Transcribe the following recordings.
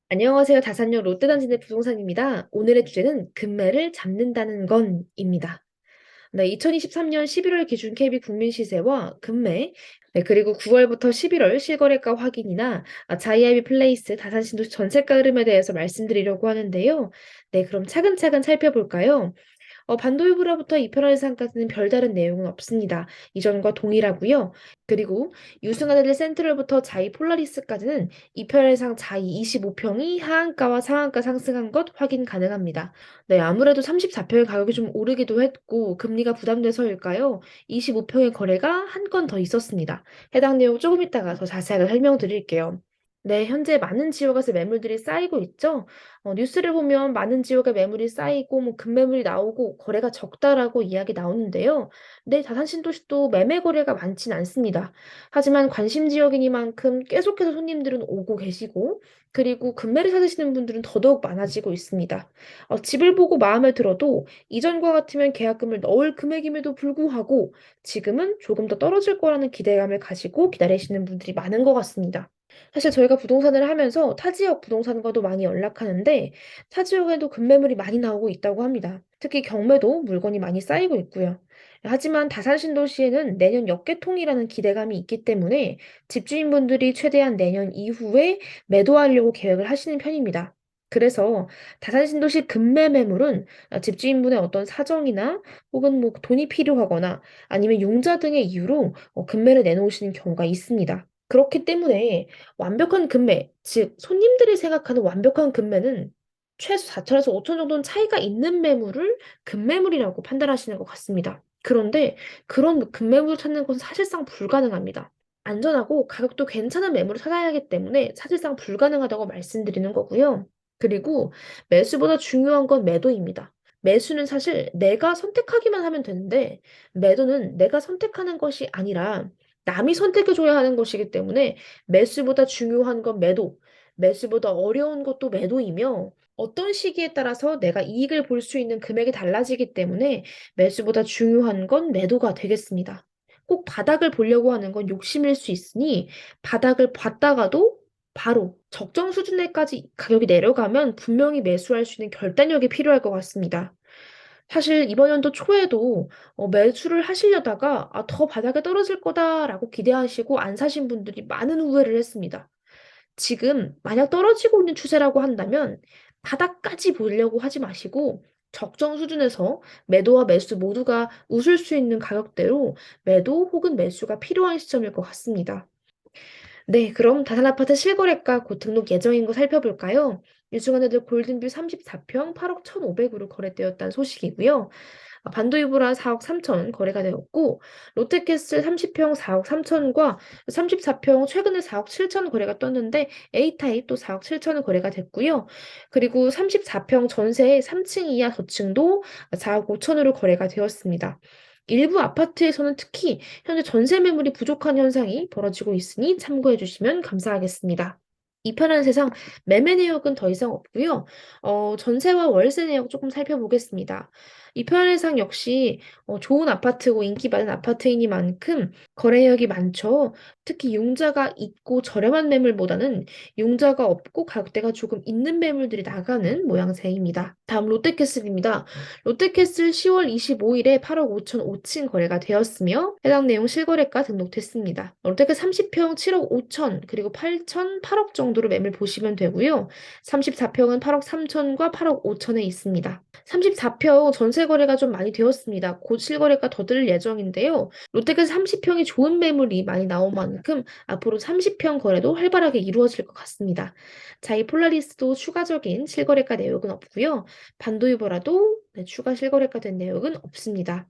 안녕하세요. 다산역 롯데단지대 부동산입니다. 오늘의 주제는 금매를 잡는다는 건입니다. 네, 2023년 11월 기준 KB 국민 시세와 금매, 네, 그리고 9월부터 11월 실거래가 확인이나 자이아비 플레이스 다산 신도시 전세가 흐름에 대해서 말씀드리려고 하는데요. 네, 그럼 차근차근 살펴볼까요? 반도이브로부터 이편화일상까지는 별다른 내용은 없습니다. 이전과 동일하고요. 그리고 유승하늘 센트럴부터 자이 폴라리스까지는 이편화일상 자이 25평이 하한가와 상한가 상승한 것 확인 가능합니다. 네, 아무래도 34평의 가격이 좀 오르기도 했고 금리가 부담돼서일까요? 25평의 거래가 한 건 더 있었습니다. 해당 내용 조금 이따가 더 자세하게 설명드릴게요. 네, 현재 많은 지역에서 매물들이 쌓이고 있죠. 뉴스를 보면 많은 지역에 매물이 쌓이고 뭐 급매물이 나오고 거래가 적다라고 이야기 나오는데요. 네, 다산 신도시도 매매 거래가 많진 않습니다. 하지만 관심 지역이니만큼 계속해서 손님들은 오고 계시고 그리고 급매를 찾으시는 분들은 더더욱 많아지고 있습니다. 집을 보고 마음에 들어도 이전과 같으면 계약금을 넣을 금액임에도 불구하고 지금은 조금 더 떨어질 거라는 기대감을 가지고 기다리시는 분들이 많은 것 같습니다. 사실 저희가 부동산을 하면서 타 지역 부동산과도 많이 연락하는데 타 지역에도 급매물이 많이 나오고 있다고 합니다. 특히 경매도 물건이 많이 쌓이고 있고요. 하지만 다산 신도시에는 내년 역개통이라는 기대감이 있기 때문에 집주인분들이 최대한 내년 이후에 매도하려고 계획을 하시는 편입니다. 그래서 다산 신도시 급매 매물은 집주인분의 어떤 사정이나 혹은 뭐 돈이 필요하거나 아니면 융자 등의 이유로 급매를 내놓으시는 경우가 있습니다. 그렇기 때문에 완벽한 금매, 즉 손님들이 생각하는 완벽한 금매는 최소 4천에서 5천 정도는 차이가 있는 매물을 급매물이라고 판단하시는 것 같습니다. 그런데 그런 급매물을 찾는 것은 사실상 불가능합니다. 안전하고 가격도 괜찮은 매물을 찾아야 하기 때문에 사실상 불가능하다고 말씀드리는 거고요. 그리고 매수보다 중요한 건 매도입니다. 매수는 사실 내가 선택하기만 하면 되는데 매도는 내가 선택하는 것이 아니라 남이 선택해줘야 하는 것이기 때문에 매수보다 중요한 건 매도, 매수보다 어려운 것도 매도이며 어떤 시기에 따라서 내가 이익을 볼 수 있는 금액이 달라지기 때문에 매수보다 중요한 건 매도가 되겠습니다. 꼭 바닥을 보려고 하는 건 욕심일 수 있으니 바닥을 봤다가도 바로 적정 수준에까지 가격이 내려가면 분명히 매수할 수 있는 결단력이 필요할 것 같습니다. 사실 이번 연도 초에도 매수를 하시려다가 더 바닥에 떨어질 거다라고 기대하시고 안 사신 분들이 많은 후회를 했습니다. 지금 만약 떨어지고 있는 추세라고 한다면 바닥까지 보려고 하지 마시고 적정 수준에서 매도와 매수 모두가 웃을 수 있는 가격대로 매도 혹은 매수가 필요한 시점일 것 같습니다. 네, 그럼 다산 아파트 실거래가 곧 등록 예정인 거 살펴볼까요? 유승현애들 골든뷰 34평 8억 1,500으로 거래되었다는 소식이고요. 반도이브라 4억 3천 거래가 되었고 롯데캐슬 30평 4억 3천과 34평 최근에 4억 7천 거래가 떴는데 A타입 또 4억 7천은 거래가 됐고요. 그리고 34평 전세 3층 이하 저층도 4억 5천으로 거래가 되었습니다. 일부 아파트에서는 특히 현재 전세 매물이 부족한 현상이 벌어지고 있으니 참고해 주시면 감사하겠습니다. 이 편한 세상 매매 내역은 더 이상 없고요. 전세와 월세 내역 조금 살펴보겠습니다. 이 편한 세상 역시 좋은 아파트고 인기 많은 아파트이니만큼 거래 내역이 많죠. 특히 융자가 있고 저렴한 매물보다는 융자가 없고 가격대가 조금 있는 매물들이 나가는 모양새입니다. 다음 롯데캐슬입니다. 롯데캐슬 10월 25일에 8억 5천 5층 거래가 되었으며 해당 내용 실거래가 등록됐습니다. 롯데캐슬 30평 7억 5천 그리고 8천 8억 정도로 매물 보시면 되고요. 34평은 8억 3천과 8억 5천에 있습니다. 34평 전세 거래가 좀 많이 되었습니다. 곧 실거래가 더 들 예정인데요. 롯데캐슬 30평이 좋은 매물이 많이 나온 만큼 앞으로 30평 거래도 활발하게 이루어질 것 같습니다. 자, 이 폴라리스도 추가적인 실거래가 내역은 없고요. 반도이버라도 추가 실거래가 된 내역은 없습니다.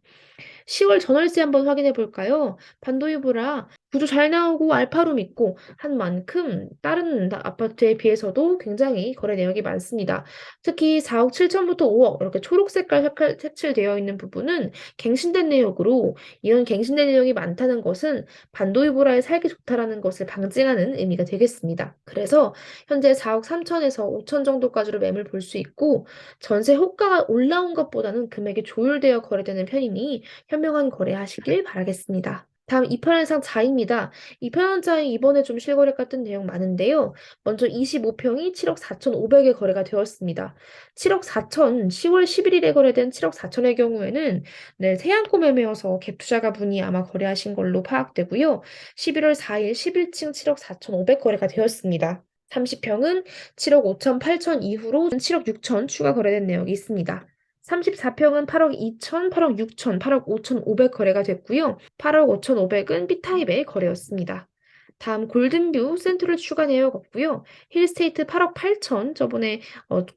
10월 전월세 한번 확인해 볼까요? 반도이브라 구조 잘 나오고 알파룸 있고 한 만큼 다른 아파트에 비해서도 굉장히 거래 내역이 많습니다. 특히 4억 7천부터 5억 이렇게 초록 색깔 색칠되어 있는 부분은 갱신된 내역으로 이런 갱신된 내역이 많다는 것은 반도이브라에 살기 좋다라는 것을 방증하는 의미가 되겠습니다. 그래서 현재 4억 3천에서 5천 정도까지로 매물 볼 수 있고 전세 호가가 올라온 것보다는 금액이 조율되어 거래되는 편이니 현명한 거래하시길 바라겠습니다. 다음 2편현상 자입니다. 2편현상이 이번에 좀 실거래가 뜬 내용 많은데요. 먼저 25평이 7억 4,500에 거래가 되었습니다. 7억 4천, 10월 11일에 거래된 7억 4천의 경우에는 네, 세안코 매매여서 갭투자가 분이 아마 거래하신 걸로 파악되고요. 11월 4일 11층 7억 4,500 거래가 되었습니다. 30평은 7억 5천, 8천 이후로 7억 6천 추가 거래된 내역이 있습니다. 34평은 8억 2천, 8억 6천, 8억 5천 5백 거래가 됐고요. 8억 5천 5백은 B타입의 거래였습니다. 다음 골든뷰 센트럴 추가 내역 없고요. 힐스테이트 8억 8천 저번에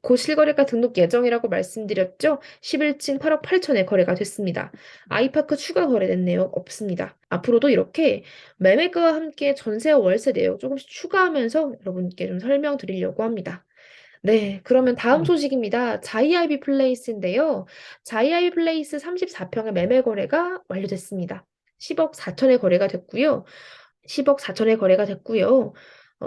곧 실거래가 등록 예정이라고 말씀드렸죠. 11층 8억 8천에 거래가 됐습니다. 아이파크 추가 거래된 내역 없습니다. 앞으로도 이렇게 매매가와 함께 전세와 월세 내역 조금씩 추가하면서 여러분께 좀 설명드리려고 합니다. 네, 그러면 다음 소식입니다. 자이아이비 플레이스인데요. 자이아이비 플레이스 34평의 매매 거래가 완료됐습니다. 10억 4천에 거래가 됐고요. 10억 4천에 거래가 됐고요.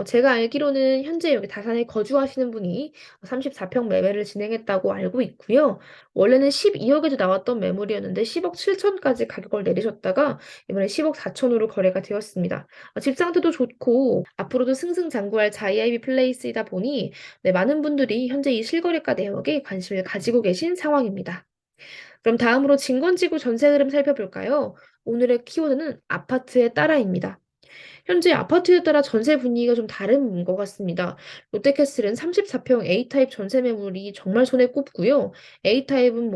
제가 알기로는 현재 여기 다산에 거주하시는 분이 34평 매매를 진행했다고 알고 있고요. 원래는 12억에도 나왔던 매물이었는데 10억 7천까지 가격을 내리셨다가 이번에 10억 4천으로 거래가 되었습니다. 집 상태도 좋고 앞으로도 승승장구할 자이아이비 플레이스이다 보니 네, 많은 분들이 현재 이 실거래가 내역에 관심을 가지고 계신 상황입니다. 그럼 다음으로 진건지구 전세 흐름 살펴볼까요? 오늘의 키워드는 아파트에 따라입니다. 현재 아파트에 따라 전세 분위기가 좀 다른 것 같습니다. 롯데캐슬은 34평 A타입 전세 매물이 정말 손에 꼽고요. A타입은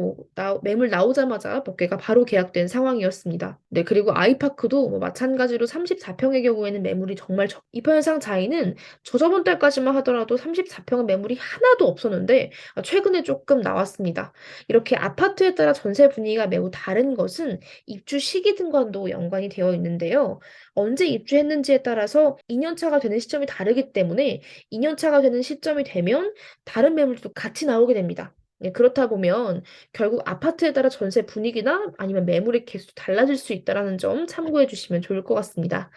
매물 나오자마자 몇 개가 바로 계약된 상황이었습니다. 네, 그리고 아이파크도 마찬가지로 34평의 경우에는 매물이 정말 이편상 자이는 저저번 달까지만 하더라도 34평의 매물이 하나도 없었는데 최근에 조금 나왔습니다. 이렇게 아파트에 따라 전세 분위기가 매우 다른 것은 입주 시기 등과도 연관이 되어 있는데요. 언제 입주했는지에 따라서 2년차가 되는 시점이 다르기 때문에 2년차가 되는 시점이 되면 다른 매물도 같이 나오게 됩니다. 예, 그렇다 보면 결국 아파트에 따라 전세 분위기나 아니면 매물의 개수도 달라질 수 있다는 점 참고해 주시면 좋을 것 같습니다.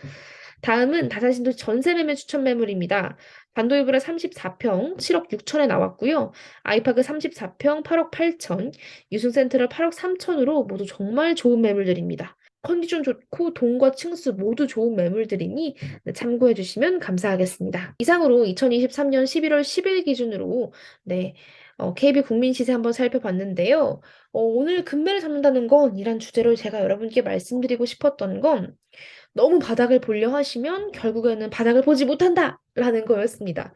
다음은 다산신도 전세 매매 추천 매물입니다. 반도이브라 34평 7억 6천에 나왔고요. 아이파크 34평 8억 8천, 유승센트럴 8억 3천으로 모두 정말 좋은 매물들입니다. 컨디션 좋고 동과 층수 모두 좋은 매물들이니 네, 참고해 주시면 감사하겠습니다. 이상으로 2023년 11월 10일 기준으로 네, KB 국민 시세 한번 살펴봤는데요. 오늘 금매를 잡는다는 건 이란 주제로 제가 여러분께 말씀드리고 싶었던 건 너무 바닥을 보려 하시면 결국에는 바닥을 보지 못한다라는 거였습니다.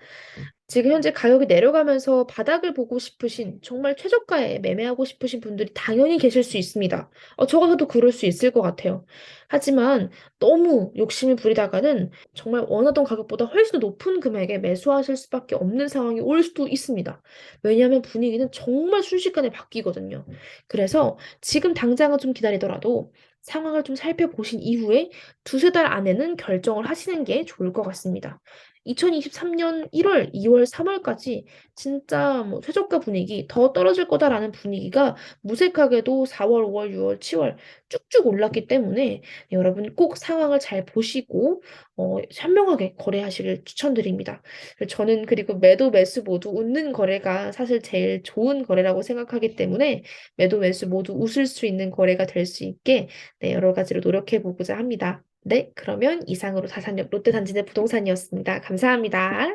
지금 현재 가격이 내려가면서 바닥을 보고 싶으신 정말 최저가에 매매하고 싶으신 분들이 당연히 계실 수 있습니다. 저 같아도 그럴 수 있을 것 같아요. 하지만 너무 욕심을 부리다가는 정말 원하던 가격보다 훨씬 더 높은 금액에 매수하실 수밖에 없는 상황이 올 수도 있습니다. 왜냐하면 분위기는 정말 순식간에 바뀌거든요. 그래서 지금 당장은 좀 기다리더라도 상황을 좀 살펴보신 이후에 두세 달 안에는 결정을 하시는 게 좋을 것 같습니다. 2023년 1월, 2월, 3월까지 진짜 최저가 분위기 더 떨어질 거다라는 분위기가 무색하게도 4월, 5월, 6월, 7월 쭉쭉 올랐기 때문에 여러분 꼭 상황을 잘 보시고 현명하게 거래하시길 추천드립니다. 저는 그리고 매도 매수 모두 웃는 거래가 사실 제일 좋은 거래라고 생각하기 때문에 매도 매수 모두 웃을 수 있는 거래가 될 수 있게 네, 여러 가지로 노력해 보고자 합니다. 네, 그러면 이상으로 다산역 롯데단지 내 부동산이었습니다. 감사합니다.